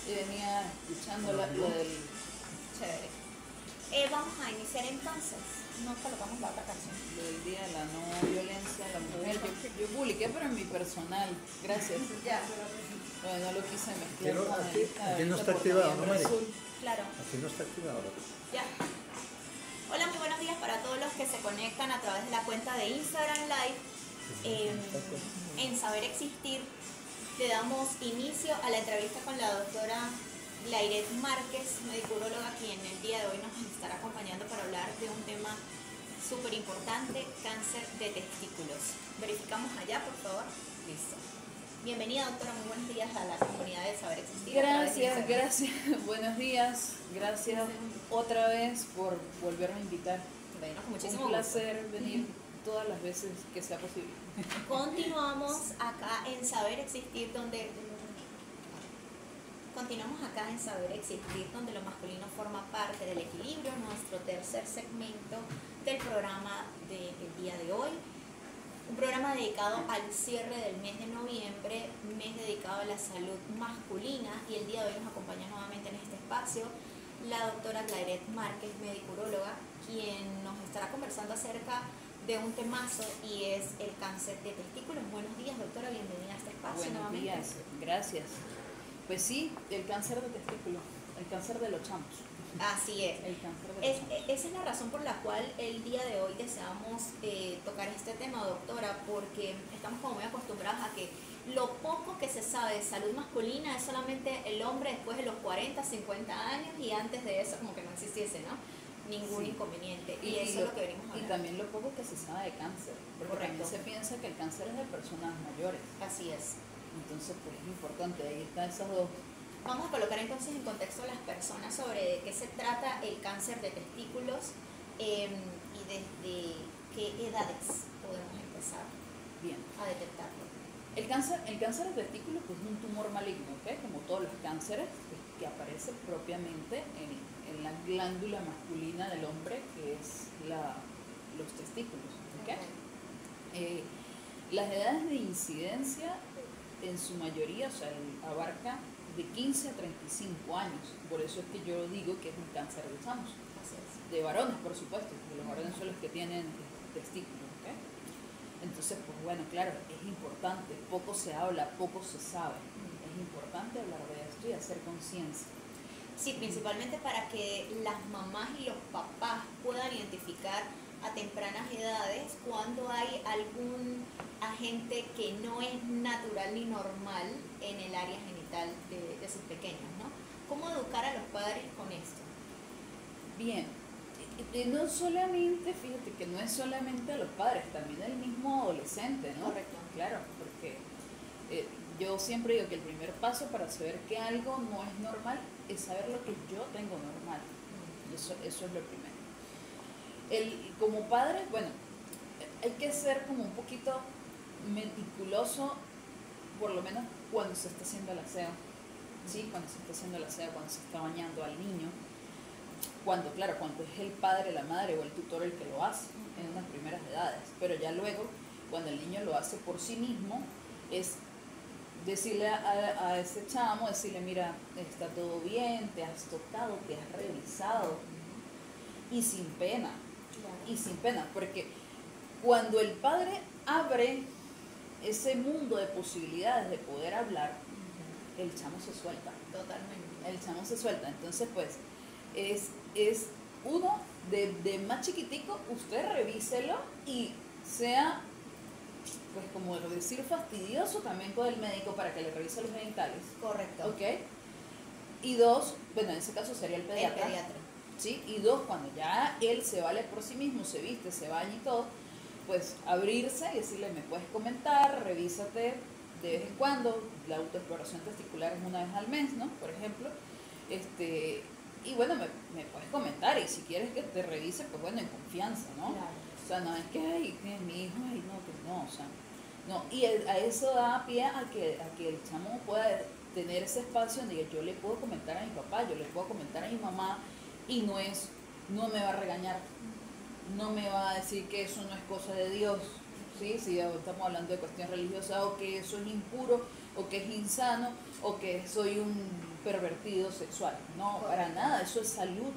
y venía escuchando lo del... Chévere. Vamos a iniciar entonces. No colocamos la otra canción. Lo del Día de la No Violencia a la Mujer. Yo publiqué, pero en mi personal. Gracias. Ya. Bueno, no lo quise mezclar con aquí no esta está activado, ¿no, portada Mari? azul. Claro. Aquí no está activado. Ya. Hola, muy buenos días para todos los que se conectan a través de la cuenta de Instagram Live. En Saber Existir le damos inicio a la entrevista con la doctora Glairet Márquez, medicuróloga, quien el día de hoy nos estará acompañando para hablar de un tema súper importante, cáncer de testículos. Verificamos allá, por favor. Listo. Bienvenida, doctora, muy buenos días a la comunidad de Saber Existir. Gracias. Buenos días. Gracias otra vez por volverme a invitar. Bueno, con muchísimo Un placer venir todas las veces que sea posible. Continuamos acá en Saber Existir, donde lo masculino forma parte del equilibrio, nuestro tercer segmento del programa del día de hoy. Un programa dedicado al cierre del mes de noviembre, mes dedicado a la salud masculina, y el día de hoy nos acompaña nuevamente en este espacio la doctora Glairet Márquez, medicuróloga, quien nos estará conversando acerca de un temazo y es el cáncer de testículos. Buenos días, doctora, bienvenida a este espacio. Buenos nuevamente. días, gracias. Pues sí, el cáncer de testículo, el cáncer de los chamos. Así es. El cáncer de los chamos. Esa es la razón por la cual el día de hoy deseamos tocar este tema, doctora, porque estamos como muy acostumbrados a que lo poco que se sabe de salud masculina es solamente el hombre después de los 40, 50 años, y antes de eso como que no existiese, ¿no? Ningún inconveniente. Y eso es lo que venimos a hablar. Y también lo poco que se sabe de cáncer, porque Correcto. también se piensa que el cáncer es de personas mayores. Así es. Entonces, pues es importante, ahí están esas dos. Vamos a colocar entonces en contexto a las personas sobre de qué se trata el cáncer de testículos y desde qué edades podemos empezar Bien. a detectarlo. El cáncer de testículo pues, es un tumor maligno, ¿okay? Como todos los cánceres, que aparece propiamente en la glándula masculina del hombre, que es los testículos. ¿Okay? Las edades de incidencia, en su mayoría, o sea, abarca de 15 a 35 años. Por eso es que yo digo que es un cáncer de chamos. Así es. De varones, por supuesto, porque los varones son los que tienen testículos. ¿Okay? Entonces, pues bueno, claro, es importante, poco se habla, poco se sabe. Es importante hablar de esto y hacer conciencia. Sí, principalmente para que las mamás y los papás puedan identificar a tempranas edades cuando hay algún agente que no es natural ni normal en el área genital de sus pequeños, ¿no? ¿Cómo educar a los padres con esto? Bien, no solamente, fíjate que no es solamente a los padres, también al mismo adolescente, ¿no? Correcto. Claro, porque yo siempre digo que el primer paso para saber que algo no es normal es saber lo que yo tengo normal. Eso es lo primero. Como padre, bueno, hay que ser como un poquito meticuloso, por lo menos cuando se está haciendo el aseo, ¿sí? Cuando se está haciendo el aseo, cuando se está bañando al niño, cuando es el padre, la madre o el tutor el que lo hace en unas primeras edades, pero ya luego, cuando el niño lo hace por sí mismo, es decirle a ese chamo, decirle, mira, está todo bien, te has tocado, te has revisado, y sin pena. Y sin pena, porque cuando el padre abre ese mundo de posibilidades de poder hablar, el chamo se suelta. Totalmente. El chamo se suelta. Entonces, pues, es uno de más chiquitico, usted revíselo y sea, pues, como decir, fastidioso también con el médico para que le revise los genitales. Correcto. ¿Ok? Y dos, bueno, en ese caso sería el pediatra. El pediatra. ¿Sí? Y dos, cuando ya él se vale por sí mismo, se viste, se baña y todo, pues abrirse y decirle, me puedes comentar, revísate de vez en cuando, la autoexploración testicular es una vez al mes, ¿no? Por ejemplo, y bueno, me puedes comentar, y si quieres que te revise, pues bueno, en confianza, ¿no? Claro. O sea, no es que, ay, que mi hijo, ay, no, pues no, o sea, no, y a eso da pie a que el chamo pueda tener ese espacio donde yo le puedo comentar a mi papá, yo le puedo comentar a mi mamá, y no me va a regañar, no me va a decir que eso no es cosa de Dios, ¿sí? Si estamos hablando de cuestión religiosa, o que eso es impuro, o que es insano, o que soy un pervertido sexual. No, para nada, eso es salud.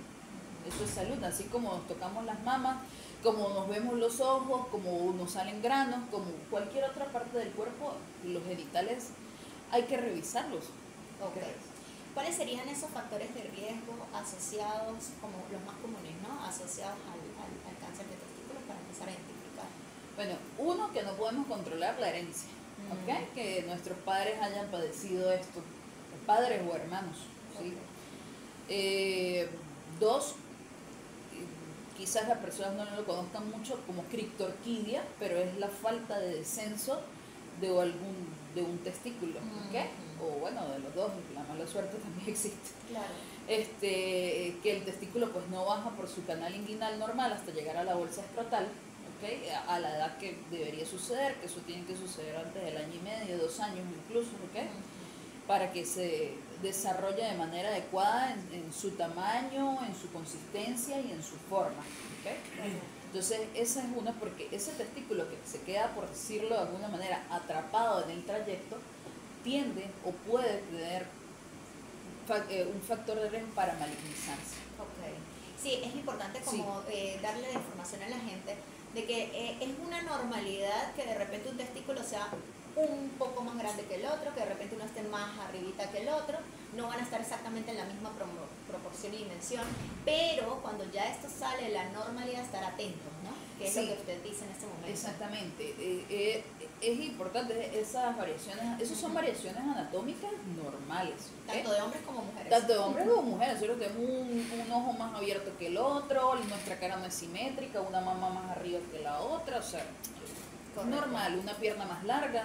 Eso es salud, así como nos tocamos las mamas, como nos vemos los ojos, como nos salen granos, como cualquier otra parte del cuerpo, los genitales hay que revisarlos. Ok. ¿Cuáles serían esos factores de riesgo asociados, como los más comunes, ¿no? Asociados al cáncer de testículos para empezar a identificar? Bueno, uno, que no podemos controlar la herencia, ¿ok? Que nuestros padres hayan padecido esto, padres o hermanos, ¿sí? Okay. Dos, quizás las personas no lo conozcan mucho como criptorquidia, pero es la falta de descenso de un testículo, ¿ok? O bueno, de los dos, la mala suerte también existe. Claro. Que el testículo pues no baja por su canal inguinal normal hasta llegar a la bolsa escrotal, ¿ok? A la edad que debería suceder, que eso tiene que suceder antes del año y medio, 2 años incluso, ¿ok? Para que se desarrolle de manera adecuada en su tamaño, en su consistencia y en su forma, ¿ok? Entonces, esa es una, porque ese testículo que se queda, por decirlo de alguna manera, atrapado en el trayecto, tiende o puede tener un factor de riesgo para malignizarse. Ok. Sí, es importante como darle la información a la gente de que es una normalidad que de repente un testículo sea un poco más grande que el otro, que de repente uno esté más arribita que el otro, no van a estar exactamente en la misma proporción y dimensión, pero cuando ya esto sale de la normalidad, estar atentos, ¿no? Que es lo que usted dice en este momento. Exactamente. Es importante esas variaciones, esas son variaciones anatómicas normales, ¿okay? Tanto de hombres como mujeres. Tanto de hombres como mujeres. Nosotros tenemos un ojo más abierto que el otro, nuestra cara no es simétrica, una mama más arriba que la otra, o sea, correcto, normal, una pierna más larga.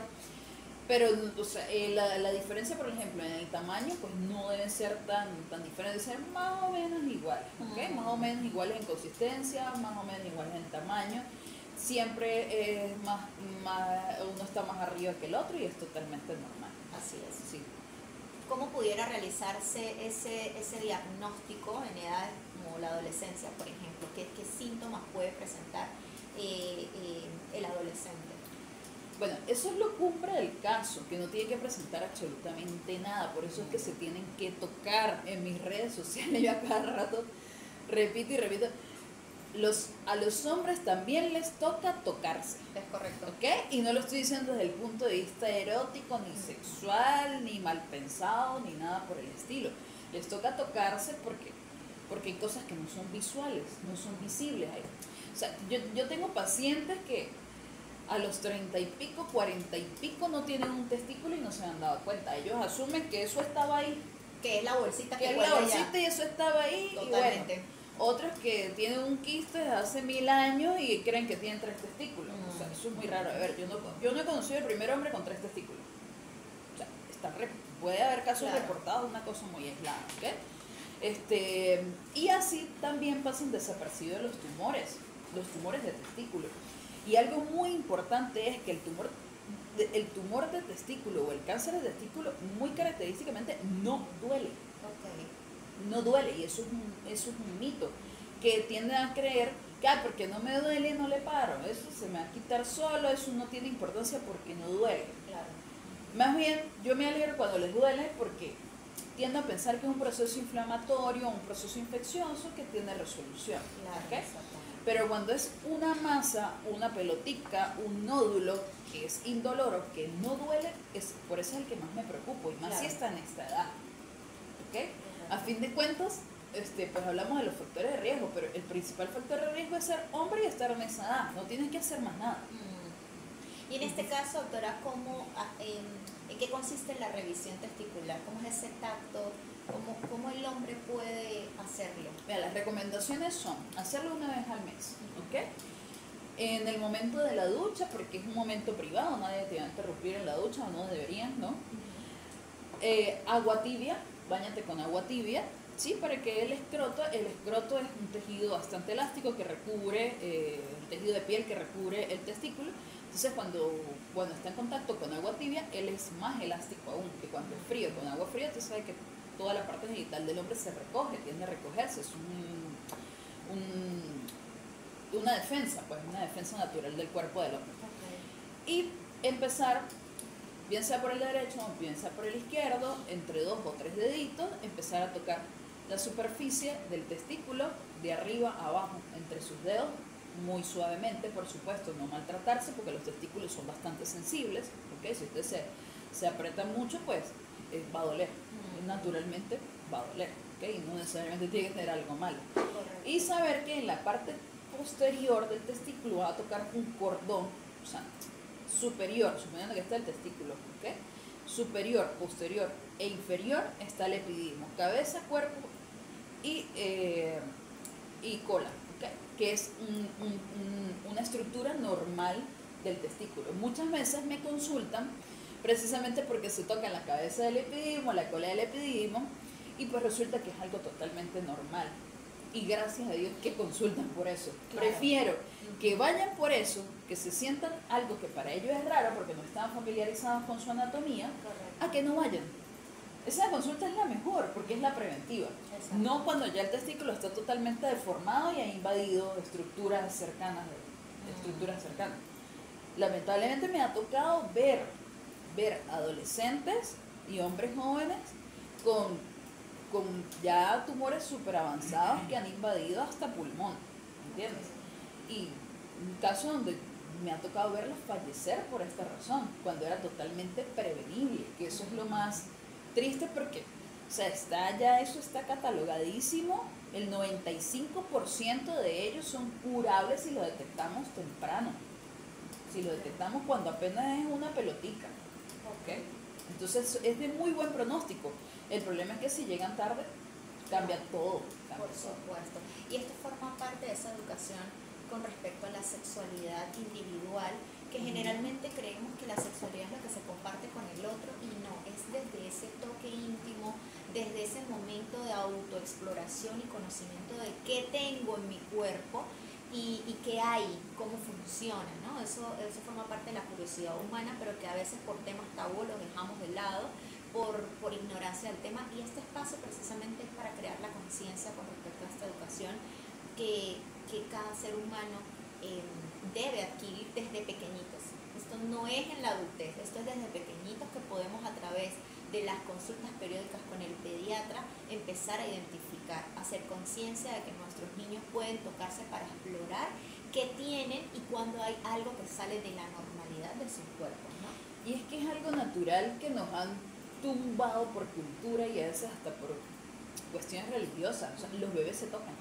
Pero, o sea, la diferencia, por ejemplo, en el tamaño, pues no deben ser tan diferentes, deben ser más o menos iguales, ¿ok? Más o menos iguales en consistencia, más o menos iguales en tamaño. Siempre es uno está más arriba que el otro y es totalmente normal. Así es. Sí. ¿Cómo pudiera realizarse ese diagnóstico en edades como la adolescencia, por ejemplo? ¿Qué síntomas puede presentar el adolescente? Bueno, eso es lo cumbre del caso, que no tiene que presentar absolutamente nada, por eso es que se tienen que tocar. En mis redes sociales yo a cada rato repito y repito, a los hombres también les toca tocarse. Es correcto. ¿Ok? Y no lo estoy diciendo desde el punto de vista erótico, ni sexual, ni mal pensado, ni nada por el estilo. Les toca tocarse porque hay cosas que no son visuales, no son visibles. O sea, yo tengo pacientes que a los 30 y pico, 40 y pico no tienen un testículo y no se han dado cuenta. Ellos asumen que eso estaba ahí. Que es la bolsita que es la bolsita y eso estaba ahí. Totalmente. Y bueno, otros que tienen un quiste desde hace 1000 años y creen que tienen 3 testículos. O sea, eso es muy raro. A ver, yo no he conocido el primer hombre con 3 testículos. O sea, puede haber casos reportados, una cosa muy aislada, ¿ok? Y así también pasan desapercibidos los tumores de testículo. Y algo muy importante es que el tumor de testículo o el cáncer de testículo muy característicamente no duele. Okay. No duele, y eso es un mito, que tienden a creer que porque no me duele no le paro, eso se me va a quitar solo, eso no tiene importancia porque no duele. Claro. Más bien, yo me alegro cuando les duele porque tiendo a pensar que es un proceso inflamatorio, un proceso infeccioso que tiene resolución. Claro, ¿okay? Pero cuando es una masa, una pelotica, un nódulo que es indoloro, que no duele, por eso es el que más me preocupo, y más si está en esta edad. ¿Okay? A fin de cuentas, pues hablamos de los factores de riesgo, pero el principal factor de riesgo es ser hombre y estar en esa edad, no tienes que hacer más nada. Y en este caso, doctora, ¿en qué consiste la revisión testicular? ¿Cómo es ese tacto? ¿Cómo el hombre puede hacerlo? Mira, las recomendaciones son hacerlo una vez al mes, ¿ok? En el momento de la ducha, porque es un momento privado, nadie te va a interrumpir en la ducha, o no deberían, ¿no? Agua tibia, báñate con agua tibia, ¿sí? Para que el escroto es un tejido bastante elástico que recubre, el tejido de piel que recubre el testículo. Entonces cuando está en contacto con agua tibia, él es más elástico aún que cuando es frío. Con agua fría, tú sabes que toda la parte genital del hombre se recoge, tiende a recogerse, es una defensa, pues una defensa natural del cuerpo del hombre. Okay. Y empezar bien sea por el derecho o bien sea por el izquierdo, entre 2 o 3 deditos, empezar a tocar la superficie del testículo de arriba a abajo, entre sus dedos, muy suavemente, por supuesto, no maltratarse porque los testículos son bastante sensibles, ¿ok? Si usted se aprieta mucho, pues va a doler, naturalmente va a doler, ¿ok? Y no necesariamente tiene que tener algo malo. Correcto. Y saber que en la parte posterior del testículo va a tocar un cordón, o sea, superior, suponiendo que está el testículo, ¿ok? Superior, posterior e inferior está el epididimo, cabeza, cuerpo y cola, ¿okay? Que es una estructura normal del testículo. Muchas veces me consultan precisamente porque se tocan la cabeza del epididimo, la cola del epididimo, y pues resulta que es algo totalmente normal. Y gracias a Dios que consultan por eso. Claro. Prefiero que vayan por eso, que se sientan algo que para ellos es raro porque no están familiarizados con su anatomía, Correcto. a que no vayan. Esa consulta es la mejor porque es la preventiva. Exacto. No cuando ya el testículo está totalmente deformado y ha invadido estructuras cercanas. Lamentablemente me ha tocado ver adolescentes y hombres jóvenes con ya tumores súper avanzados que han invadido hasta pulmón, ¿entiendes? Y un caso donde me ha tocado verlos fallecer por esta razón, cuando era totalmente prevenible, que eso es lo más triste porque, o sea, eso está catalogadísimo, el 95% de ellos son curables si lo detectamos temprano, si lo detectamos cuando apenas es una pelotica, ¿ok? Entonces es de muy buen pronóstico. El problema es que si llegan tarde, cambia todo. Por supuesto. Y esto forma parte de esa educación con respecto a la sexualidad individual, que generalmente creemos que la sexualidad es lo que se comparte con el otro y no, es desde ese toque íntimo, desde ese momento de autoexploración y conocimiento de qué tengo en mi cuerpo y qué hay, cómo funciona, ¿no? Eso forma parte de la curiosidad humana, pero que a veces por temas tabú los dejamos de lado por ignorancia del tema, y este espacio precisamente es para crear la conciencia con respecto a esta educación que cada ser humano debe adquirir desde pequeñitos. Esto no es en la adultez, esto es desde pequeñitos que podemos a través de las consultas periódicas con el pediatra empezar a identificar, hacer conciencia de que nuestros niños pueden tocarse para explorar qué tienen y cuando hay algo que sale de la normalidad de sus cuerpos, ¿no? Y es que es algo natural que nos han tumbado por cultura y a veces hasta por cuestiones religiosas. O sea, los bebés se tocan.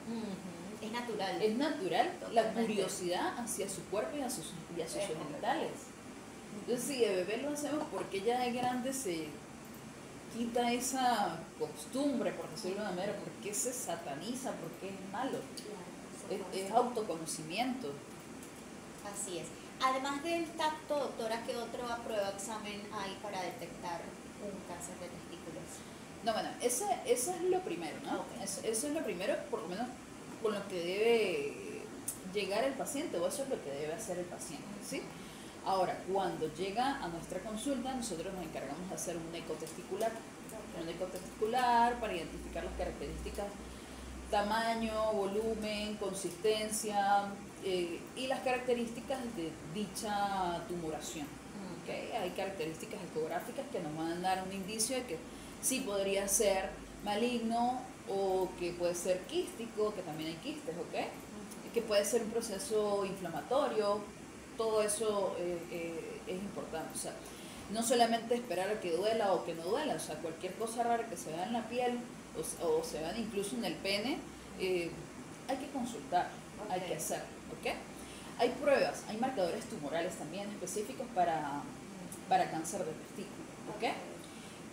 Es natural. Es natural la Totalmente. curiosidad hacia su cuerpo y a sus genitales. Entonces, si de bebé lo hacemos, porque ya de grande se quita esa costumbre, por decirlo de una manera? ¿Por qué se sataniza? ¿Por qué es malo? Claro, Es autoconocimiento. así es. Además del tacto, doctora, ¿qué otro prueba examen hay para detectar un cáncer de testículos? No, bueno, ese es lo primero, ¿no? Okay. Eso es lo primero, por lo menos con lo que debe llegar el paciente, o eso es lo que debe hacer el paciente, ¿sí? Ahora, cuando llega a nuestra consulta, nosotros nos encargamos de hacer un eco testicular. Un eco testicular para identificar las características, tamaño, volumen, consistencia y las características de dicha tumoración. ¿Okay? Hay características ecográficas que nos van a dar un indicio de que sí podría ser maligno o que puede ser quístico, que también hay quistes, ¿ok? Que puede ser un proceso inflamatorio. Todo eso es importante. O sea, no solamente esperar a que duela o que no duela, o sea, cualquier cosa rara que se vea en la piel o se vea incluso en el pene, hay que consultar, hay que hacer, ¿ok? Hay pruebas, hay marcadores tumorales también específicos para cáncer de testículo, ¿ok?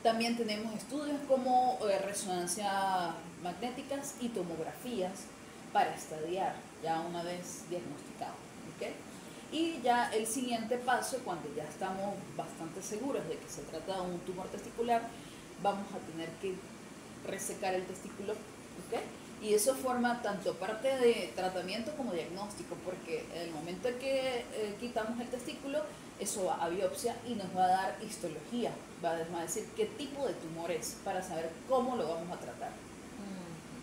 También tenemos estudios como resonancia magnéticas y tomografías para estadiar ya una vez diagnosticado, ¿ok? Y ya el siguiente paso, cuando ya estamos bastante seguros de que se trata de un tumor testicular, vamos a tener que resecar el testículo, ¿ok? Y eso forma tanto parte de tratamiento como diagnóstico, porque en el momento en que quitamos el testículo, eso va a biopsia y nos va a dar histología, va a decir qué tipo de tumor es, para saber cómo lo vamos a tratar,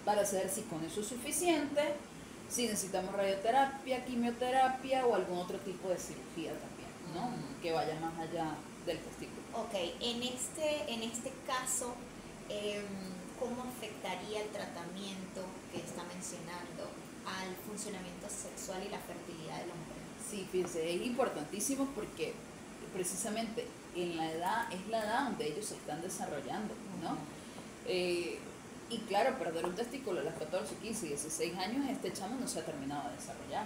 para saber si con eso es suficiente, si necesitamos radioterapia, quimioterapia o algún otro tipo de cirugía también, ¿no? Que vaya más allá del testículo. Ok, en este caso, ¿cómo afectaría el tratamiento que está mencionando al funcionamiento sexual y la fertilidad del hombre? Sí, fíjese, es importantísimo porque precisamente en la edad, es la edad donde ellos se están desarrollando, ¿no? Y claro, perder un testículo a los 14, 15, 16 años, este chamo no se ha terminado de desarrollar.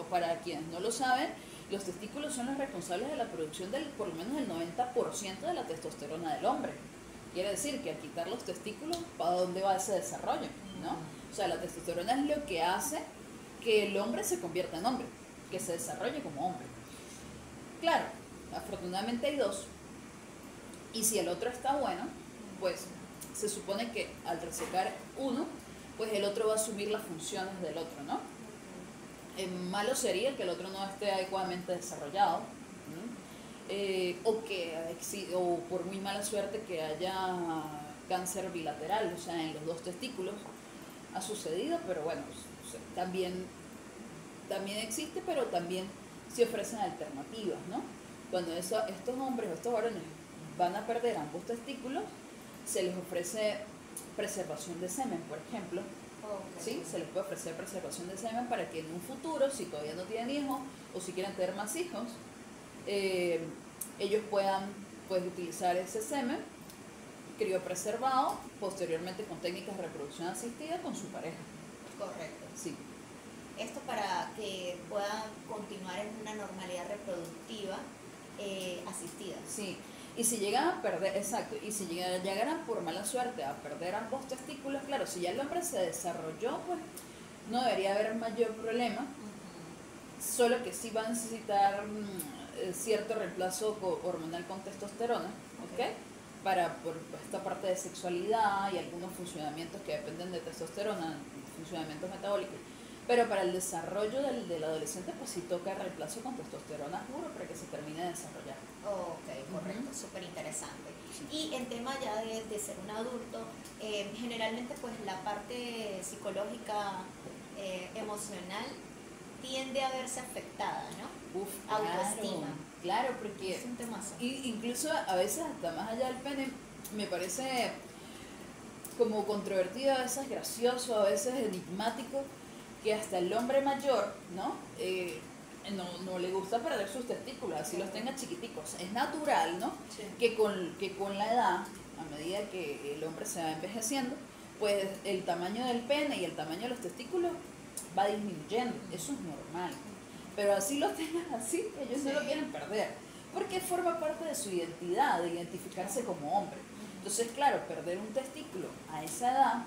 Para quienes no lo saben, los testículos son los responsables de la producción del por lo menos el 90% de la testosterona del hombre. Quiere decir que al quitar los testículos, ¿para dónde va ese desarrollo? ¿No? O sea, la testosterona es lo que hace que el hombre se convierta en hombre, que se desarrolle como hombre. Claro, afortunadamente hay dos, y si el otro está bueno, pues se supone que al resecar uno, pues el otro va a asumir las funciones del otro, ¿no? Malo sería que el otro no esté adecuadamente desarrollado, ¿no? O por muy mala suerte que haya cáncer bilateral, o sea, en los dos testículos. Ha sucedido, pero bueno, también existe, pero también se ofrecen alternativas, ¿no? Cuando estos hombres o estos varones van a perder ambos testículos, se les ofrece preservación de semen, por ejemplo. ¿Sí? Se les puede ofrecer preservación de semen para que en un futuro, si todavía no tienen hijos o si quieren tener más hijos, ellos puedan pues, utilizar ese semen criopreservado, posteriormente con técnicas de reproducción asistida con su pareja. Correcto. Sí. Esto para que puedan continuar en una normalidad reproductiva asistida. Sí. Y si llegan a perder, exacto, y si llegaran por mala suerte a perder ambos testículos, claro, si ya el hombre se desarrolló, pues no debería haber mayor problema, solo que sí va a necesitar cierto reemplazo hormonal con testosterona, ¿ok? Por esta parte de sexualidad y algunos funcionamientos que dependen de testosterona, funcionamientos metabólicos. Pero para el desarrollo del adolescente, pues sí toca reemplazo con testosterona puro para que se termine de desarrollar. Ok, correcto, súper interesante. Sí. Y en tema ya de ser un adulto, generalmente pues la parte psicológica, emocional, tiende a verse afectada, ¿no? Autoestima. Claro, porque es un temazo. Incluso a veces hasta más allá del pene, me parece como controvertido, a veces gracioso, a veces enigmático, que hasta el hombre mayor, ¿no? No le gusta perder sus testículos, así los tenga chiquiticos. Es natural, ¿no? Sí. Que con la edad, a medida que el hombre se va envejeciendo, pues el tamaño del pene y el tamaño de los testículos va disminuyendo. Eso es normal. Pero así los tengan así, ellos no lo quieren perder. Porque forma parte de su identidad, de identificarse como hombre. Entonces, claro, perder un testículo a esa edad,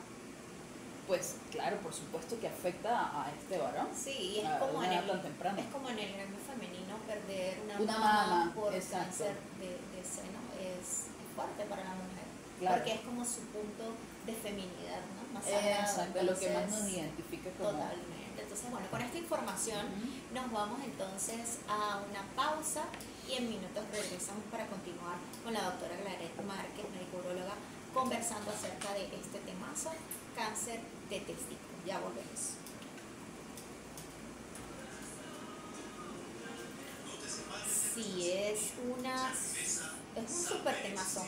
pues claro, por supuesto que afecta a este varón. Sí, es como en el gremio femenino perder una mama por cáncer de seno es fuerte para la mujer. Claro. Porque es como su punto de feminidad, ¿no? Más exacto, lo que más nos identifica como... Totalmente. Entonces, bueno, con esta información nos vamos entonces a una pausa y en minutos regresamos para continuar con la doctora Claret Márquez, médico uróloga, conversando acerca de este temazo, cáncer de testículo. Ya volvemos. Sí, es un súper temazo.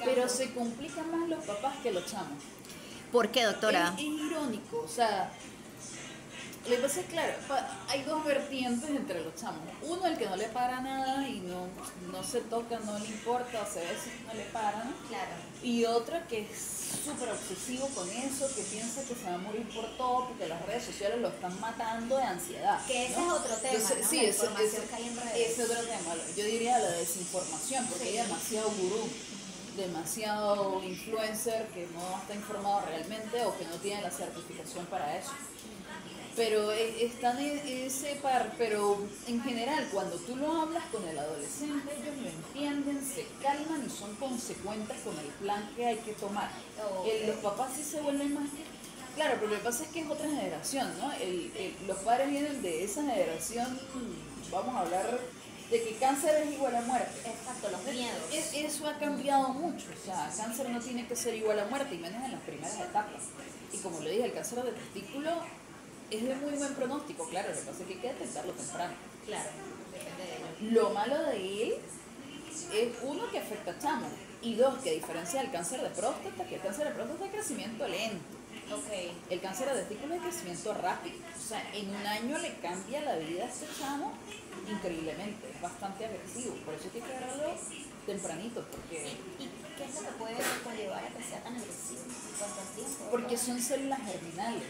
Pero se complican más los papás que los chamos. ¿Por qué, doctora? Es irónico, o sea, lo que pasa es, claro, hay dos vertientes entre los chamos. Uno, el que no le para nada y no se toca, no le importa, o sea, a veces no le para, ¿no? Claro. Y otro que es súper obsesivo con eso, que piensa que se va a morir por todo porque las redes sociales lo están matando de ansiedad. Que ese ¿no? es otro tema, Entonces, ¿no? Sí, la información que hay en redes. Es otro tema. Yo diría la desinformación, porque hay demasiado gurú, demasiado influencer que no está informado realmente o que no tiene la certificación para eso. Pero están en ese par, pero en general cuando tú lo hablas con el adolescente, ellos lo entienden, se calman y son consecuentes con el plan que hay que tomar. Los papás sí se vuelven más... Claro, pero lo que pasa es que es otra generación, ¿no? Los padres vienen de esa generación, vamos a hablar de que cáncer es igual a muerte. Exacto, los miedos. Eso ha cambiado mucho, o sea, cáncer no tiene que ser igual a muerte, y menos en las primeras etapas. Y como le dije, el cáncer de testículo es de muy buen pronóstico, claro, lo que pasa es que hay que detectarlo temprano. Claro, depende de ello. Lo malo de él es uno que afecta a chamos y dos que diferencia el cáncer de próstata, que el cáncer de próstata es de crecimiento lento. Ok. El cáncer de testículo es de crecimiento rápido. O sea, en un año le cambia la vida a este chamo increíblemente. Es bastante agresivo. Por eso hay que agarrarlo tempranito, porque ¿Y qué es lo que puede conllevar a que sea tan agresivo? ¿Cuánto tiempo? porque son células germinales.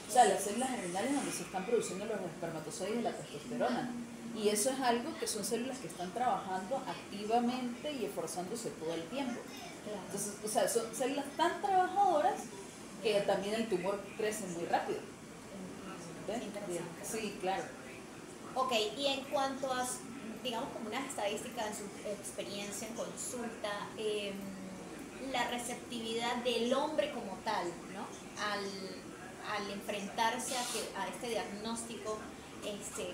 O sea, las células germinales donde se están produciendo los espermatozoides y la testosterona. Y eso es algo que son células que están trabajando activamente y esforzándose todo el tiempo. Claro. Entonces, o sea, son células tan trabajadoras que también el tumor crece muy rápido. ¿Ves? Interesante. Sí, claro. Ok, y en cuanto a, digamos, como una estadística en su experiencia en consulta, la receptividad del hombre como tal, ¿no? Al enfrentarse a este diagnóstico,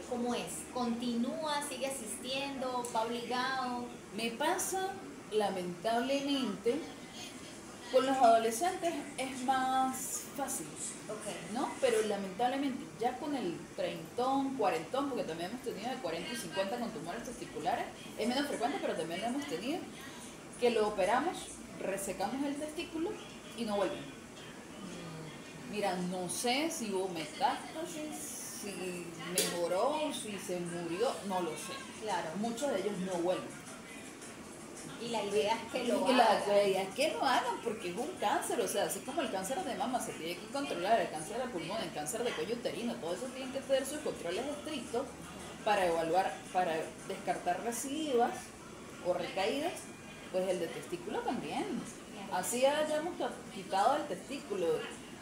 ¿cómo es? ¿Continúa, sigue asistiendo, va obligado? Me pasa, lamentablemente, con los adolescentes es más fácil, Ok. ¿no? Pero lamentablemente ya con el treintón, cuarentón, porque también hemos tenido de 40 y 50 con tumores testiculares, es menos frecuente, pero también lo hemos tenido, que lo operamos, resecamos el testículo y no vuelven. Mira, no sé si hubo metástasis, si mejoró, si se murió, no lo sé. Claro. Muchos de ellos no vuelven. Y la idea es que lo Y la hagan. idea es que lo hagan porque es un cáncer, o sea, así como el cáncer de mama se tiene que controlar, el cáncer de pulmón, el cáncer de cuello uterino, todo eso tienen que tener sus controles estrictos para evaluar, para descartar recidivas o recaídas, pues el de testículo también. Así hayamos quitado el testículo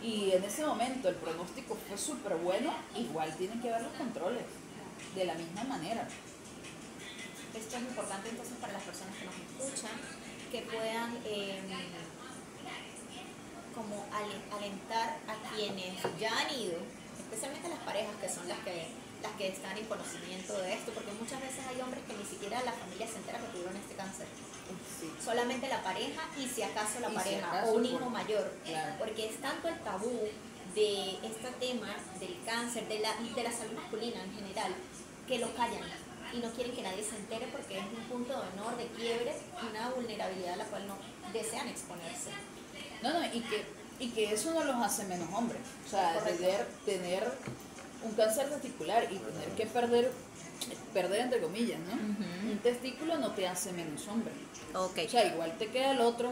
y en ese momento el pronóstico fue súper bueno, igual tienen que haber los controles de la misma manera. Esto es importante entonces para las personas que nos escuchan, que puedan como alentar a quienes ya han ido, especialmente las parejas que son las que están en conocimiento de esto, porque muchas veces hay hombres que ni siquiera la familia se entera que tuvieron este cáncer. Sí. Solamente la pareja y si acaso la Y si pareja acaso, o un hijo mayor, claro. porque es tanto el tabú de este tema del cáncer, de la salud masculina en general, que lo callan y no quieren que nadie se entere porque es un punto de honor, de quiebre, una vulnerabilidad a la cual no desean exponerse. No, y que eso no los hace menos hombres. O sea, tener un cáncer testicular y tener que perder entre comillas, ¿no? Un testículo no te hace menos hombre. Ok. O sea, igual te queda el otro.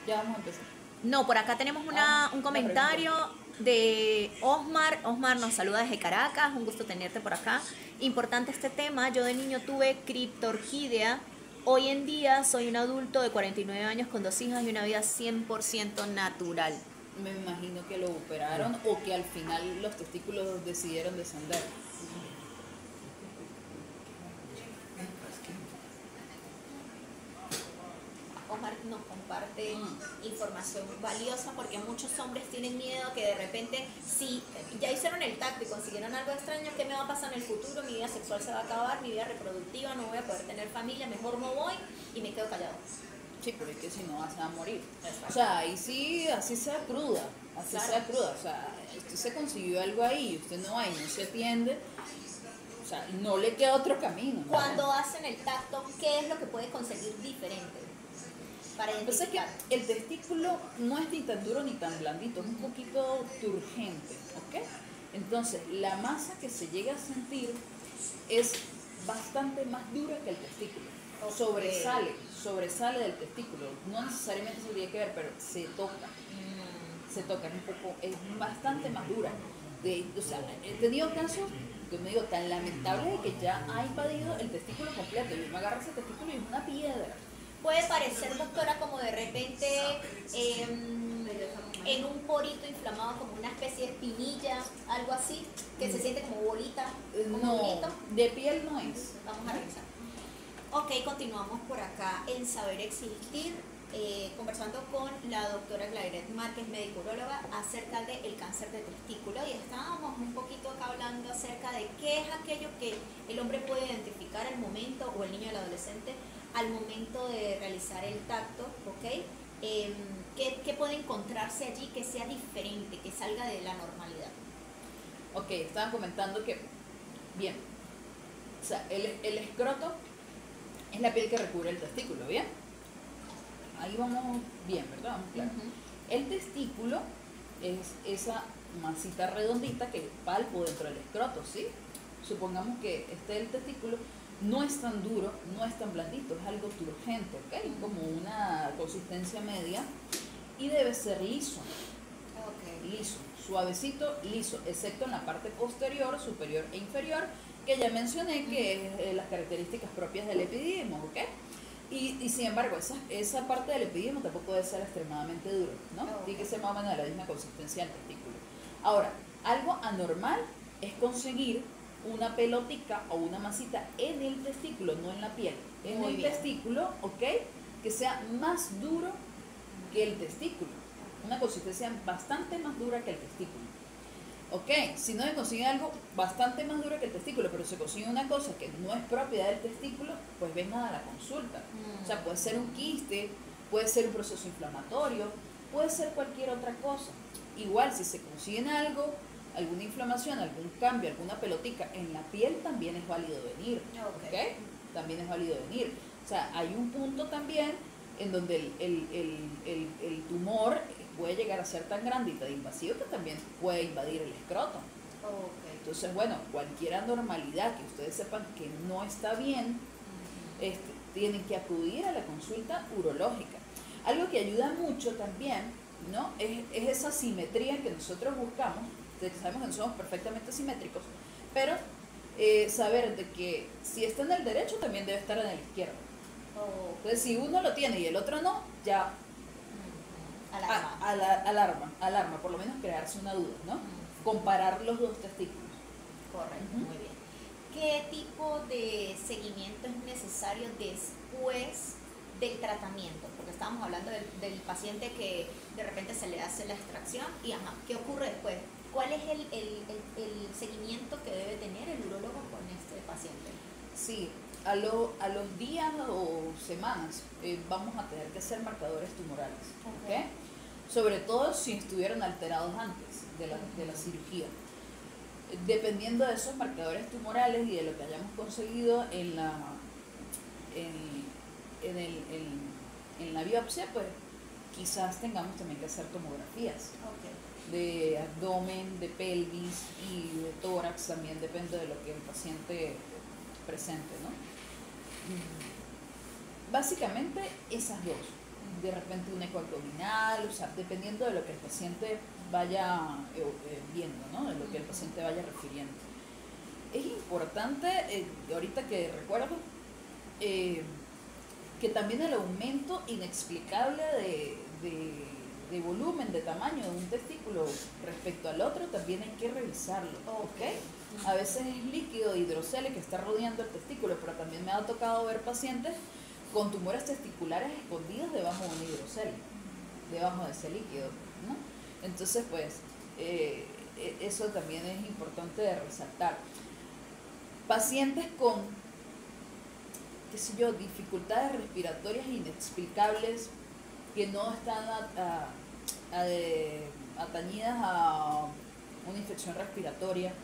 Ya vamos a empezar. No, por acá tenemos un comentario de Osmar. Osmar nos saluda desde Caracas, un gusto tenerte por acá. Importante este tema, yo de niño tuve criptorquídea. Hoy en día soy un adulto de 49 años con 2 hijas y una vida 100% natural. Me imagino que lo operaron o que al final los testículos decidieron descender. Omar nos comparte información valiosa porque muchos hombres tienen miedo que de repente, si ya hicieron el tacto y consiguieron algo extraño, ¿qué me va a pasar en el futuro? Mi vida sexual se va a acabar, mi vida reproductiva, no voy a poder tener familia, mejor no voy y me quedo callado. Sí, pero es que si no vas a morir. Exacto. O sea, ahí sí, así sea cruda, o sea, usted se consiguió algo ahí y usted no va y no se atiende, o sea, no le queda otro camino. Cuando hacen el tacto, ¿qué es lo que puede conseguir diferente? Para Pasa que identificar. el testículo no es ni tan duro ni tan blandito, es un poquito turgente, ¿ok? Entonces, la masa que se llega a sentir es bastante más dura que el testículo. Okay. Sobresale del testículo. No necesariamente se tiene que ver, pero se toca. Se toca, es bastante más dura. O sea, he tenido casos, yo me digo, tan lamentables de que ya ha invadido el testículo completo. Yo me agarro ese testículo y es una piedra. Puede parecer, doctora, como de repente en un porito inflamado, como una especie de espinilla, algo así, que se siente como bolita, como No, bolito. de piel no es. Vamos a revisar. Ok, continuamos por acá en Saber Existir, conversando con la doctora Glairet Márquez, médico uróloga, acerca del cáncer de testículo, y estábamos un poquito acá hablando acerca de qué es aquello que el hombre puede identificar al momento, o el niño o el adolescente, al momento de realizar el tacto, ¿ok? ¿Qué puede encontrarse allí que sea diferente, que salga de la normalidad? Ok, estaban comentando que, bien, o sea, el escroto Es la piel que recubre el testículo, ¿bien? Ahí vamos bien, ¿verdad? Vamos claro. El testículo es esa masita redondita que palpo dentro del escroto, ¿sí? Supongamos que el testículo no es tan duro, no es tan blandito, es algo turgente, ¿ok? Como una consistencia media y debe ser liso. Liso, suavecito, liso, excepto en la parte posterior, superior e inferior, que ya mencioné que es las características propias del epididimo, ¿ok? Y sin embargo, esa parte del epididimo tampoco debe ser extremadamente duro, ¿no? Tiene que ser más o menos de la misma consistencia del testículo. Ahora, algo anormal es conseguir una pelotica o una masita en el testículo, no en la piel, en el testículo, ¿ok? Que sea más duro que el testículo, una consistencia bastante más dura que el testículo. Ok, si no se consigue algo bastante más duro que el testículo, pero se consigue una cosa que no es propiedad del testículo, pues vengan a la consulta. O sea, puede ser un quiste, puede ser un proceso inflamatorio, puede ser cualquier otra cosa. Igual, si se consiguen algo, alguna inflamación, algún cambio, alguna pelotica en la piel, también es válido venir. ¿Ok? También es válido venir. O sea, hay un punto también en donde el tumor puede llegar a ser tan grande y tan invasivo que también puede invadir el escroto. Entonces, bueno, cualquier anormalidad que ustedes sepan que no está bien, tienen que acudir a la consulta urológica. Algo que ayuda mucho también, ¿no? Es esa simetría que nosotros buscamos, sabemos que no somos perfectamente simétricos, pero saber de que si está en el derecho también debe estar en el izquierdo. Entonces, si uno lo tiene y el otro no, ya alarma, por lo menos crearse una duda, ¿no? Comparar los dos testículos. Correcto, muy bien. ¿Qué tipo de seguimiento es necesario después del tratamiento? Porque estábamos hablando del paciente que de repente se le hace la extracción y ¿qué ocurre después? ¿Cuál es el seguimiento que debe tener el urólogo con este paciente? Sí, a los días o semanas vamos a tener que hacer marcadores tumorales, ¿ok? Sobre todo si estuvieron alterados antes de la cirugía. Dependiendo de esos marcadores tumorales y de lo que hayamos conseguido en la biopsia, pues quizás tengamos también que hacer tomografías de abdomen, de pelvis y de tórax, también depende de lo que el paciente presente, ¿no? Básicamente esas dos, de repente un eco abdominal, o sea, dependiendo de lo que el paciente vaya viendo, ¿no? De lo que el paciente vaya refiriendo. Es importante, ahorita que recuerdo, que también el aumento inexplicable de volumen, de tamaño de un testículo respecto al otro, también hay que revisarlo, ¿ok? A veces es líquido hidrocele que está rodeando el testículo, pero también me ha tocado ver pacientes con tumores testiculares escondidos debajo de un hidrocele, debajo de ese líquido, ¿no? Entonces, pues, eso también es importante de resaltar. Pacientes con, qué sé yo, dificultades respiratorias inexplicables que no están atañidas a una infección respiratoria,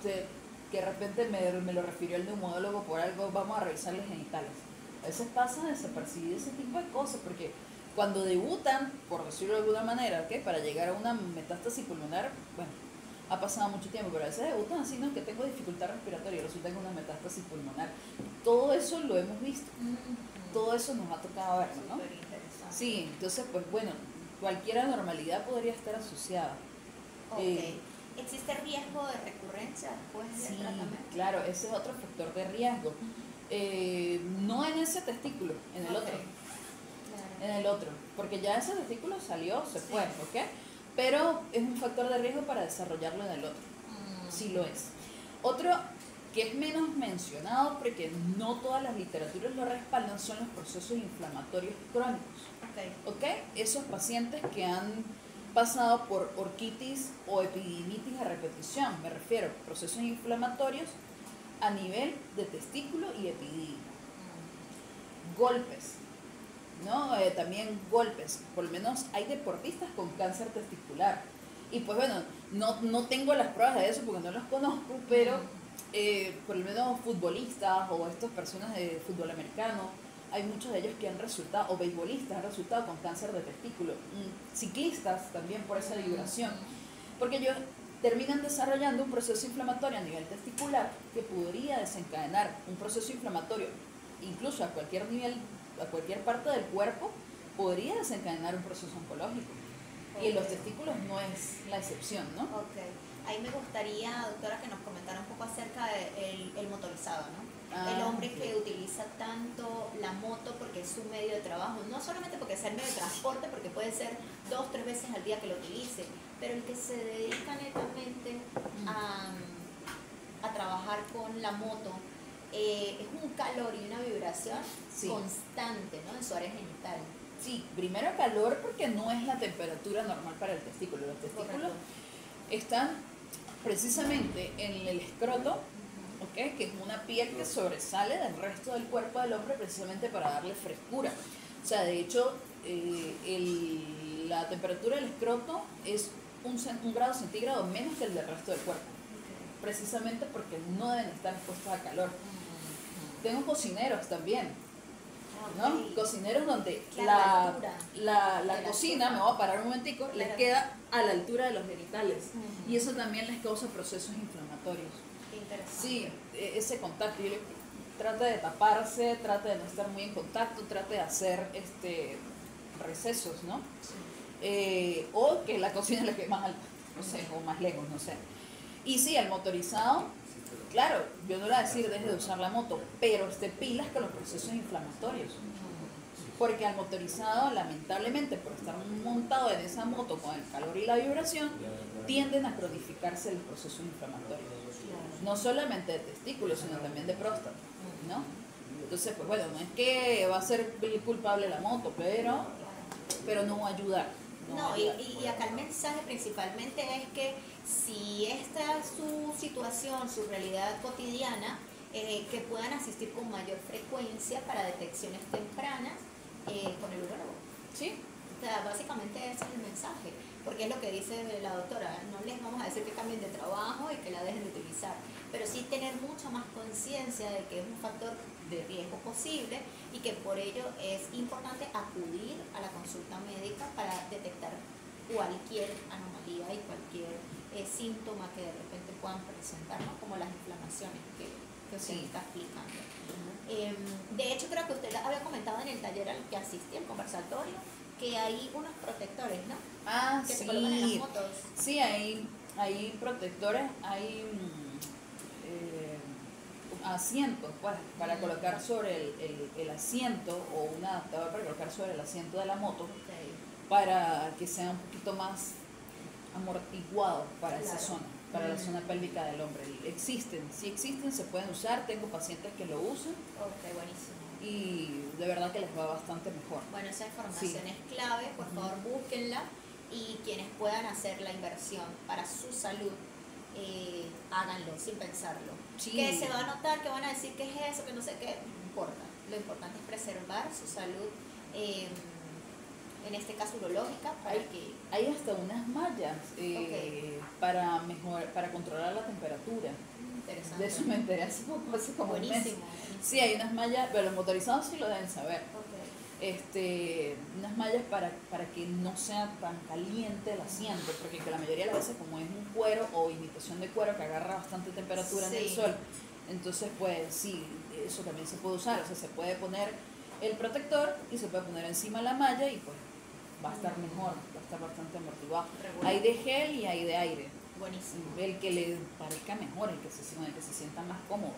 que de repente me lo refirió el neumodólogo por algo, vamos a revisarles genitales. A veces pasa desapercibido ese tipo de cosas, porque cuando debutan, por decirlo de alguna manera, ¿okay? Para llegar a una metástasis pulmonar, bueno, ha pasado mucho tiempo, pero a veces debutan así, ¿no? Que tengo dificultad respiratoria y resulta que es una metástasis pulmonar. Todo eso lo hemos visto, todo eso nos ha tocado verlo, ¿no? Sí, entonces, pues bueno, cualquier anormalidad podría estar asociada. ¿Existe riesgo de recurrencia después del tratamiento? Claro, ese es otro factor de riesgo. No en ese testículo, en el otro. En el otro, porque ya ese testículo salió, se fue, ¿ok? Pero es un factor de riesgo para desarrollarlo en el otro. Sí lo es. Otro que es menos mencionado, porque no todas las literaturas lo respaldan, son los procesos inflamatorios crónicos. ¿Ok? Esos pacientes que han pasado por orquitis o epididimitis a repetición, me refiero a procesos inflamatorios a nivel de testículo y epididimo. Golpes, ¿no? También golpes, por lo menos hay deportistas con cáncer testicular. Y pues bueno, no tengo las pruebas de eso porque no los conozco, pero por lo menos futbolistas o estas personas de fútbol americano, hay muchos de ellos que han resultado, o beisbolistas, han resultado con cáncer de testículo, ciclistas también por esa vibración, porque ellos terminan desarrollando un proceso inflamatorio a nivel testicular que podría desencadenar un proceso inflamatorio, incluso a cualquier nivel, a cualquier parte del cuerpo, podría desencadenar un proceso oncológico. Y en los testículos no es la excepción, ¿no? Ok. Ahí me gustaría, doctora, que nos comentara un poco acerca del motorizado, ¿no? El hombre que utiliza tanto la moto porque es su medio de trabajo, no solamente porque sea el medio de transporte, porque puede ser 2, 3 veces al día que lo utilice, pero el que se dedica netamente a trabajar con la moto, es un calor y una vibración constante, ¿no? En su área genital. Sí, primero calor porque no es la temperatura normal para el testículo. Los testículos están precisamente en el escroto, ¿okay? Que es una piel que sobresale del resto del cuerpo del hombre precisamente para darle frescura. O sea, de hecho, la temperatura del escroto es un grado centígrado menos que el del resto del cuerpo, precisamente porque no deben estar expuestos a calor. Tengo cocineros también, ¿no? Cocineros donde la cocina, me voy a parar un momentico, les queda a la altura de los genitales, y eso también les causa procesos inflamatorios. Sí, ese contacto, trata de taparse, trata de no estar muy en contacto, trata de hacer recesos, ¿no? O que la cocina le quede más alta, no sé, o más lejos, no sé. Y sí, el motorizado, claro, yo no le voy a decir deje de usar la moto, pero pilas con los procesos inflamatorios. Porque al motorizado, lamentablemente, por estar montado en esa moto con el calor y la vibración, tienden a cronificarse los procesos inflamatorios. No solamente de testículos, sino también de próstata, ¿no? Entonces, pues bueno, no es que va a ser culpable la moto, pero no va a ayudar. Y acá el mensaje principalmente es que si esta es su situación, su realidad cotidiana, que puedan asistir con mayor frecuencia para detecciones tempranas con el urólogo. Sí. O sea, básicamente ese es el mensaje, porque es lo que dice la doctora, no les vamos a decir que cambien de trabajo y que la dejen de utilizar, pero sí tener mucha más conciencia de que es un factor de riesgo posible y que por ello es importante acudir a la consulta médica para detectar cualquier anomalía y cualquier síntoma que de repente puedan presentar, ¿no? Como las inflamaciones que usted está explicando. De hecho, creo que usted había comentado en el taller al que asistí, el conversatorio, que hay unos protectores, ¿no? Que se colocan en las motos. Sí, hay protectores, hay asientos pues, para colocar sobre el asiento, o un adaptador para colocar sobre el asiento de la moto, para que sea un poquito más amortiguado para esa zona, para la zona pélvica del hombre. Sí existen, se pueden usar, tengo pacientes que lo usan. Ok, buenísimo. Y de verdad que les va bastante mejor. Bueno, esa información es clave, por favor búsquenla, y quienes puedan hacer la inversión para su salud, háganlo sin pensarlo. Que se va a notar, que van a decir que es eso, que no sé qué, no importa. Lo importante es preservar su salud, en este caso urológica, hay hasta unas mallas para controlar la temperatura. Interesante. De eso me enteré hace poco, hace como un mes. Buenísimo. Sí, hay unas mallas, pero los motorizados sí lo deben saber. Unas mallas para que no sea tan caliente el asiento, porque la mayoría de las veces, como es un cuero o imitación de cuero que agarra bastante temperatura en el sol, entonces pues sí, eso también se puede usar. O sea, se puede poner el protector y se puede poner encima la malla y pues va a estar mejor, va a estar bastante amortiguado. Hay de gel y hay de aire. Buenísimo. El que le parezca mejor, el que se sienta más cómodo.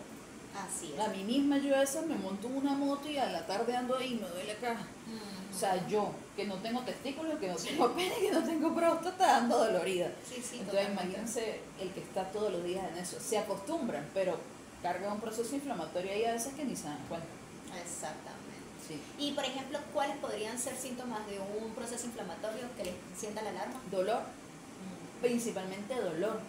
Así es. A mí misma, yo a veces me monto en una moto y a la tarde ando ahí y me duele acá. O sea, yo, que no tengo testículos, que no tengo pene, que no tengo próstata, ando dolorida. Sí, entonces imagínense el que está todos los días en eso. Se acostumbran, pero carga un proceso inflamatorio ahí a veces que ni se dan cuenta. Exactamente. Sí. Y por ejemplo, ¿cuáles podrían ser síntomas de un proceso inflamatorio que les sienta la alarma? Dolor, principalmente dolor.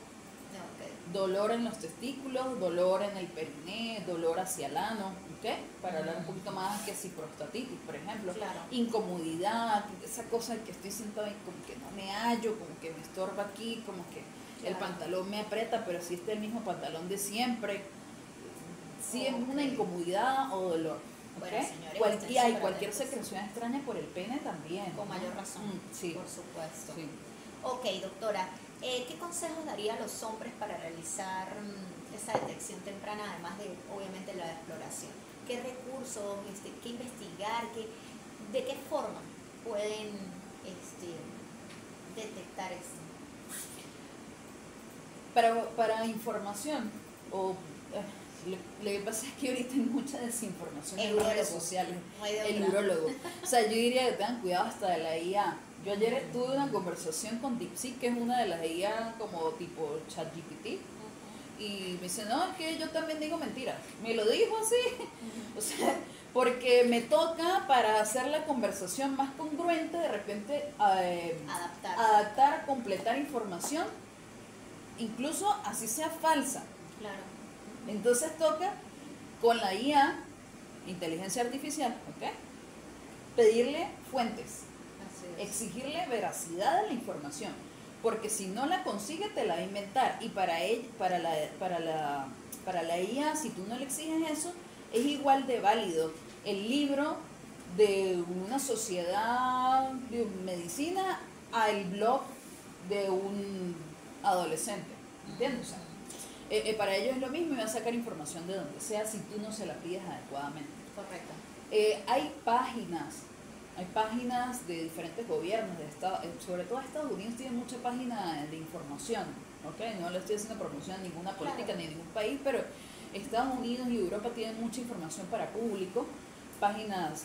Dolor en los testículos, dolor en el periné, dolor hacia el ano, ¿okay? Para hablar un poquito más que si prostatitis, por ejemplo. Incomodidad, esa cosa que estoy sintiendo como que no me hallo, como que me estorba aquí, como que el pantalón me aprieta, pero si el mismo pantalón de siempre, sí es una incomodidad o dolor. Bueno, señores, Cualquier secreción extraña por el pene también. Con mayor razón, sí. Por supuesto. Sí. Ok, doctora, ¿qué consejos daría a los hombres para realizar esa detección temprana, además de, obviamente, la exploración? ¿Qué recursos, qué investigar, de qué forma pueden detectar esto? Para información, lo que pasa es que ahorita hay mucha desinformación en las redes sociales. El urólogo. O sea, yo diría que tengan cuidado hasta de la IA. Yo ayer tuve una conversación con DeepSeek, que es una de las IA como tipo ChatGPT, y me dice, no, es que yo también digo mentiras. Me lo dijo así. O sea, porque me toca, para hacer la conversación más congruente, de repente adaptar, completar información, incluso así sea falsa. Claro. Entonces toca con la IA, inteligencia artificial, ¿ok? Pedirle fuentes, exigirle veracidad de la información, porque si no la consigue te la va a inventar, y para la IA, si tú no le exiges eso, es igual de válido el libro de una sociedad de medicina al blog de un adolescente, ¿entiendes? O sea, para ellos es lo mismo y va a sacar información de donde sea si tú no se la pides adecuadamente. Correcto. Hay páginas de diferentes gobiernos, sobre todo Estados Unidos tiene mucha página de información, ¿ok? No le estoy haciendo promoción a ninguna política ni a ningún país, pero Estados Unidos y Europa tienen mucha información para público, páginas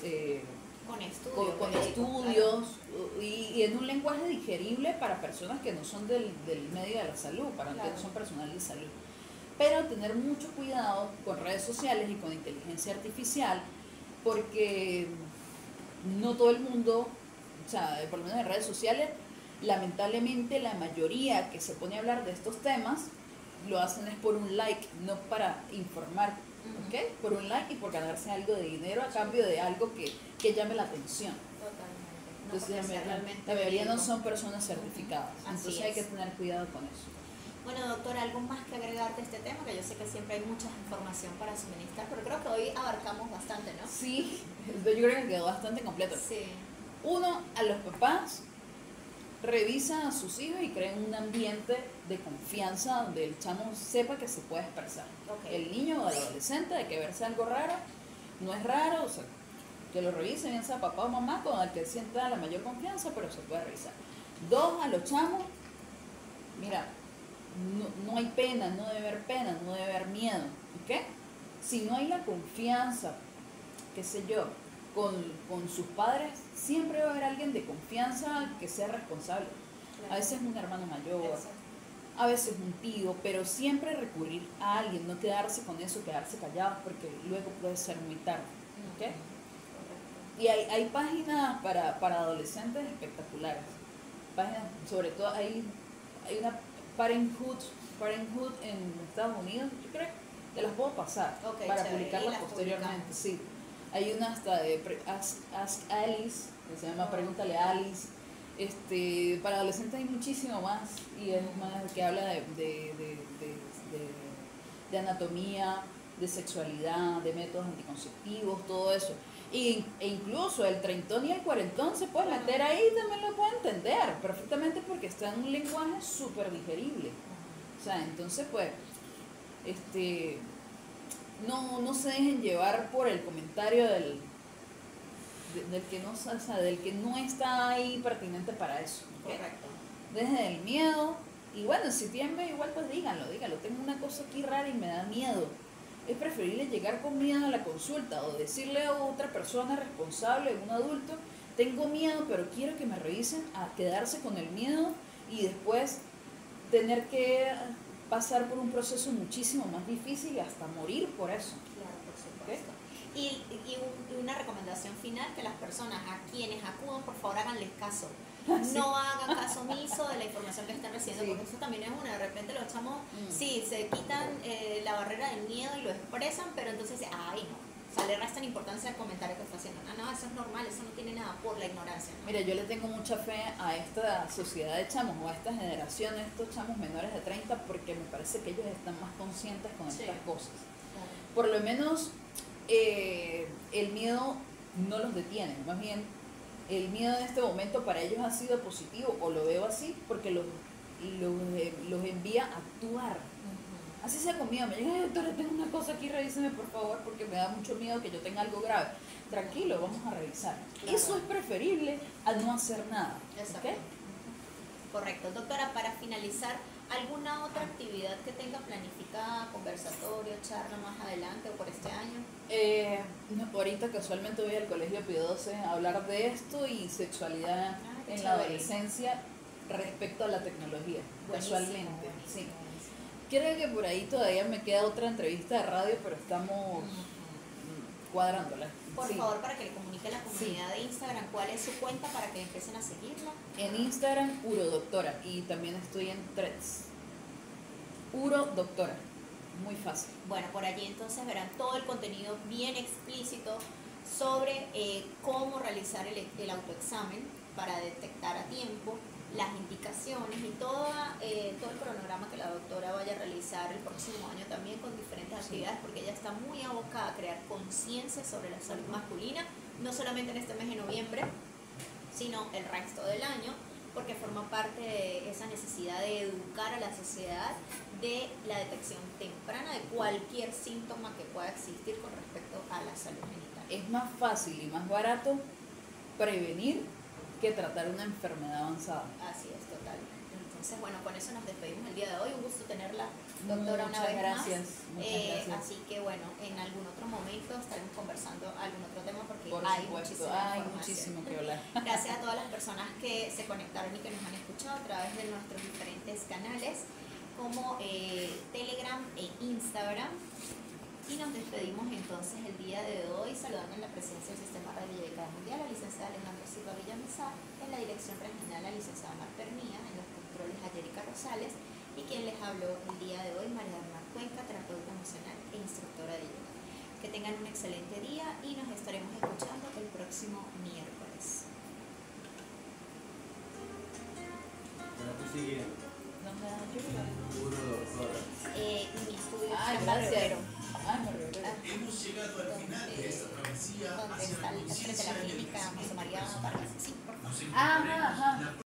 con estudios, y en un lenguaje digerible para personas que no son del medio de la salud, para que no son personal de salud. Pero tener mucho cuidado con redes sociales y con inteligencia artificial, porque no todo el mundo, o sea, por lo menos en redes sociales, lamentablemente la mayoría que se pone a hablar de estos temas lo hacen es por un like, no para informar, ¿ok? Por un like y por ganarse algo de dinero a cambio de algo que llame la atención. Totalmente. Entonces, la mayoría no son personas certificadas, entonces hay que tener cuidado con eso. Bueno, doctora, ¿algo más que agregar de este tema? Que yo sé que siempre hay mucha información para suministrar, pero creo que hoy abarcamos bastante, ¿no? Sí, yo creo que quedó bastante completo. Sí. Uno, a los papás, revisan a sus hijos y creen un ambiente de confianza donde el chamo sepa que se puede expresar. El niño o el adolescente, de que verse algo raro, no es raro, o sea, que lo revisen, bien sea papá o mamá, con el que sienta la mayor confianza, pero se puede revisar. Dos, a los chamos, mira, no hay pena, no debe haber pena, no debe haber miedo, ¿ok? Si no hay la confianza, qué sé yo, con sus padres, siempre va a haber alguien de confianza que sea responsable. Claro. A veces un hermano mayor, exacto, a veces un tío, pero siempre recurrir a alguien, no quedarse con eso, quedarse callados, porque luego puede ser muy tarde, ¿ok? Y hay páginas para adolescentes espectaculares, páginas, sobre todo hay una Parenthood en Estados Unidos, yo creo que te las puedo pasar para publicarlas posteriormente. Sí. Hay una hasta de Ask Alice, que se llama Pregúntale a Alice. Para adolescentes hay muchísimo más, y es más que habla de anatomía, de sexualidad, de métodos anticonceptivos, todo eso. E incluso el treintón y el cuarentón se puede meter ahí, también lo puede entender perfectamente, porque está en un lenguaje súper digerible. O sea, entonces pues no se dejen llevar por el comentario del que no está ahí pertinente para eso, ¿okay? Correcto. Dejen el miedo, y bueno, si tienen miedo igual pues díganlo, tengo una cosa aquí rara y me da miedo. Es preferible llegar con miedo a la consulta o decirle a otra persona responsable, un adulto, tengo miedo pero quiero que me revisen, a quedarse con el miedo y después tener que pasar por un proceso muchísimo más difícil y hasta morir por eso. Claro, por supuesto. ¿Okay? Y una recomendación final, que las personas a quienes acudan, por favor háganles caso. Sí. No hagan caso omiso de la información que están recibiendo, sí, porque eso también es una. De repente los chamos, sí, se quitan la barrera del miedo y lo expresan, pero entonces, ay no, o sea, le restan importancia al comentario que está haciendo. No, eso es normal, eso no tiene nada por la ignorancia, ¿no? Mira, yo le tengo mucha fe a esta sociedad de chamos o a esta generación de estos chamos menores de 30 porque me parece que ellos están más conscientes con Sí. estas cosas. Claro. Por lo menos el miedo no los detiene, más bien el miedo en este momento para ellos ha sido positivo, o lo veo así, porque los envía a actuar. Ujú. Así sea con miedo, me llega, doctora, tengo una cosa aquí, revíseme por favor, porque me da mucho miedo que yo tenga algo grave. Tranquilo, vamos a revisar. Claro. Eso es preferible a no hacer nada. Exacto. ¿Ok? Correcto. Doctora, para finalizar, ¿alguna otra actividad que tenga planificada, conversatorio, charla más adelante o por este año? No, ahorita casualmente voy al colegio Pío 12 a hablar de esto y sexualidad Qué en la chévere. adolescencia respecto a la tecnología, Buenísimo, casualmente. Sí. buenísimo, buenísimo. Creo que por ahí todavía me queda otra entrevista de radio, pero estamos cuadrándola. Por Sí. favor, para que le comunique a la comunidad de Instagram cuál es su cuenta para que empiecen a seguirla. En Instagram, Urodoctora, y también estoy en Threads. Urodoctora, muy fácil. Bueno, por allí entonces verán todo el contenido bien explícito sobre cómo realizar el autoexamen para detectar a tiempo, las indicaciones y todo el cronograma que la doctora vaya a realizar el próximo año también con diferentes actividades, porque ella está muy abocada a crear conciencia sobre la salud masculina, no solamente en este mes de noviembre, sino el resto del año, porque forma parte de esa necesidad de educar a la sociedad de la detección temprana de cualquier síntoma que pueda existir con respecto a la salud genital. Es más fácil y más barato prevenir que tratar una enfermedad avanzada. Así es, total. Entonces, bueno, con eso nos despedimos el día de hoy. Un gusto tenerla, doctora, una Muchas vez gracias, más. muchas gracias. Así que, bueno, en algún otro momento estaremos conversando algún otro tema porque Por hay supuesto, muchísima hay información. muchísimo que hablar. Gracias a todas las personas que se conectaron y que nos han escuchado a través de nuestros diferentes canales como Telegram e Instagram. Y nos despedimos entonces el día de hoy saludando en la presencia del Sistema Radiodecada Mundial a la licenciada Alejandra Silva Villamizar, en la dirección regional la licenciada Mar Pernía, en los controles a Yerica Rosales y quien les habló el día de hoy, María Bernal Cuenca, terapeuta emocional e instructora de yoga. Que tengan un excelente día y nos estaremos escuchando el próximo miércoles. Bueno, tú sigue. ¿Dónde da yoga? Urodoctora. Mi estudio Ah, es gracias. Rivero. Ah, me recuerdo. Hemos llegado al final de esta travesía Donde hacia está la el frente de conciencia la del clínica envejecimiento. José María Vargas. Sí, por favor. Nos Ajá, encontraremos ajá. la